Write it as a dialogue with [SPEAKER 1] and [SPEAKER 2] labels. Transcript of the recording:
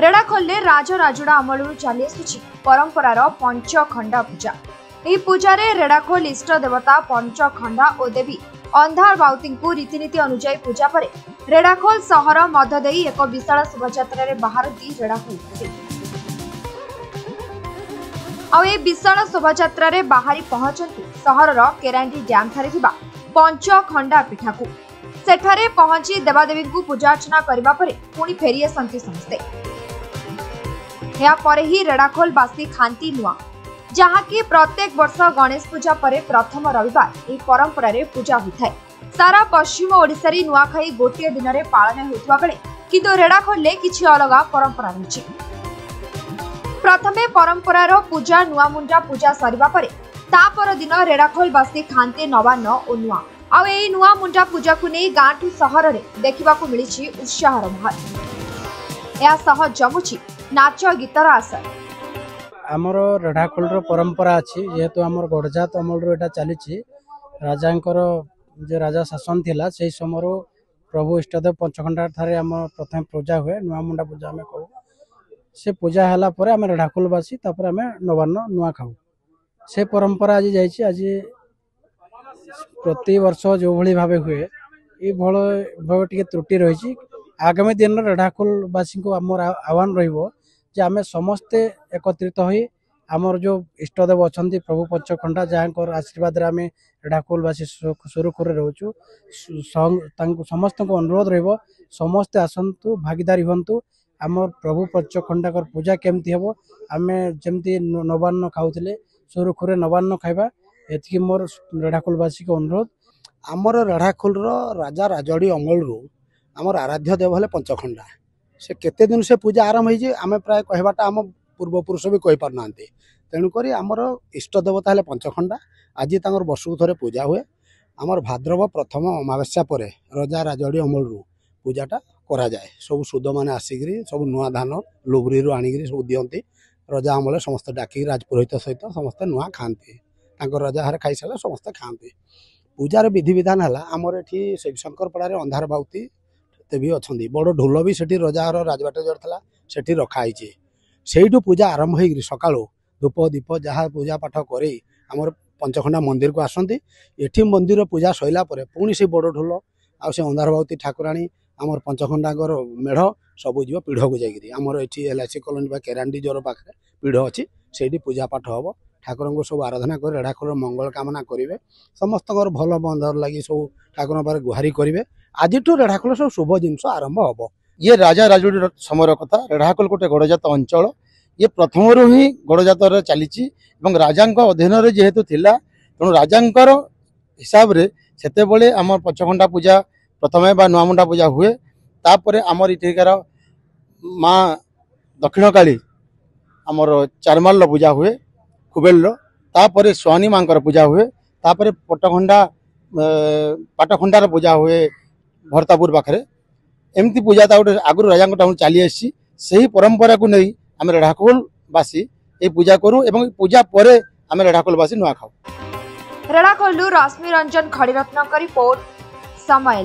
[SPEAKER 1] रेड़ाखोल राजराजुड़ा अमल चली आसुची परंपरार पंचखंडा पूजा। यह पूजा रेड़ाखोल इष्ट देवता पंचखंडा और देवी अंधार बाउती को रीतिनीति अनुजाई पूजा पर रेड़ाखोल सहर मध्य एक विशाल शोभायात्रा बाहरती रेड़ाखोल आ विशाल शोभायात्रा बाहरी पहुंचती सहर केरांडी डैम ठारे पंचखंडा पीठा को सेठारे पहुंची देवादेवी को पूजा अर्चना करने पर पुणी फेरी आसती समस्ते। यापर ही रेड़ाखोल बासी खांती नुआ जहाँ की प्रत्येक वर्ष गणेश पूजा पर प्रथम रविवार यह परंपरा पूजा होता है। सारा पश्चिम ओडिशा रे नुआखाई गोटे दिन में पालन होता बेले किंतु रेड़ाखोल किछि अलग परंपरा रही। प्रथमे परंपरार पूजा नुआ मुंडा पूजा सरिबा परे तापर दिन रेड़ाखोल बासी खांते नवान्न और नुआ आ नुआ मुंडा पूजा को नहीं गाँठू सहर में देखा मिली उत्साहर महल। यह जमुची नाच गीतर आसर
[SPEAKER 2] आमर रेढ़ाखोल परंपरा अच्छी जेहेतु आमर गड़जात अमल रो चली राजांकर जो राजा शासन थिला से समय प्रभु इष्टदेव पंचखंडा ठारे आम प्रथम पूजा हुए नुआ मुंडा पूजा आम कहू से पूजा है पर आम रेढ़ाखोलवासी आम नवान्न नुआ खाऊ से परंपरा आज जाइए। आज प्रति वर्ष जो भली भाव हुए ये भाव टी त्रुटि रही। आगामी दिन रेढ़ाखोलवासी को आम आह्वान जे आमे समस्ते एकत्रित होई आमर जो इष्टदेव अच्छा प्रभु पंचखंडा जहाँ आशीर्वाद आम रेढ़ाखोलवासी सुरुखुर रोचु समस्त को अनुरोध रहिबो समस्ते आसतु भागीदारी हंतु आम प्रभु पंचखंडा पूजा केमती हम आम जमती नवान्न खाऊले सुरुखुरे नवान्न खाइबा एति मोर रेढ़ाखोलवासी को अनुरोध।
[SPEAKER 3] आमर रेढ़ाखोल राजा राजड़ी अमल रु आमर आराध्य देव हेले पंचखंडा से केते दिन से पूजा आरंभ हो आम प्राय कहवाटा आम पूर्वपुरुष भी कही पार ना तेणुक आमर इष्ट देवता हेले पंचखंडा आज तक वर्षକୁ थरे पूजा हुए। आमर भाद्रव प्रथम अमावस्या पर राजा राजड़ी अमल रु पूजाटा करा जाए सब सुद मैंने आसिक सब नुआ धान लुबरी आनिक सब दियंती रजा अमल समस्त डाक राजपुरोहित सहित समस्ते नुआ खाती रजा हारे खाई सारे समस्ते खाती। पूजार विधि विधान है आमर ये शिवशंकर पड़ारे अंधार बाउती भी अच्छा बड़ ढोल भी से रजार राजबाट जड़ता से रखाई से पूजा आरंभ हो सका धूप दीप जहाँ पूजा पाठ कर आमर पंचखंडा मंदिर को आसती ये मंदिर पूजा सैला पुणी से बड़ ढोल आ से अंधार बाउती ठाकुराणी आमर पंचखंडा मेढ़ सब जीव पीढ़ को जाकि आमर ये LIC कॉलोनी केरांडी जोर पाखे पीढ़ अच्छी से पूजा पाठ हम ठाकुर को सब आराधना कर रेढ़ाखोल मंगल कामना करेंगे समस्त भल बंधर लगी सब ठाकुर पाखे गुहारी करेंगे। आज रेढ़ाखोल सब शुभ जिनस आरंभ हम। ये राजा राजुड़ी समय कथा रेढ़ाखोल गोटे गड़जात अंचल ये प्रथम ही गड़जात चली राजा अधीन जेहेतु थिला तेणु राजा हिसाब से आम पंचखंडा पूजा प्रथम बा नुआमुंडा पूजा हुए तापर आमर इठिकार माँ दक्षिण काली आमर चारमाल पूजा हुए कुबेल तापर स्वानी माँ पूजा हुए तापर पटखंडा पाटखंडार पूजा हुए भरतापुर पाखे एमती पूजा गोटे आगुरी राजा टाइम चली आसी से ही परंपरा को नहीं आम रेढ़ाखोलवासी ये पूजा करूँ एवं पूजा पर आम रेढ़ाखोलवासी नुआ खाऊ।
[SPEAKER 1] रेढ़ाखोल रश्मि रंजन खड़ीरत्न रिपोर्ट समय।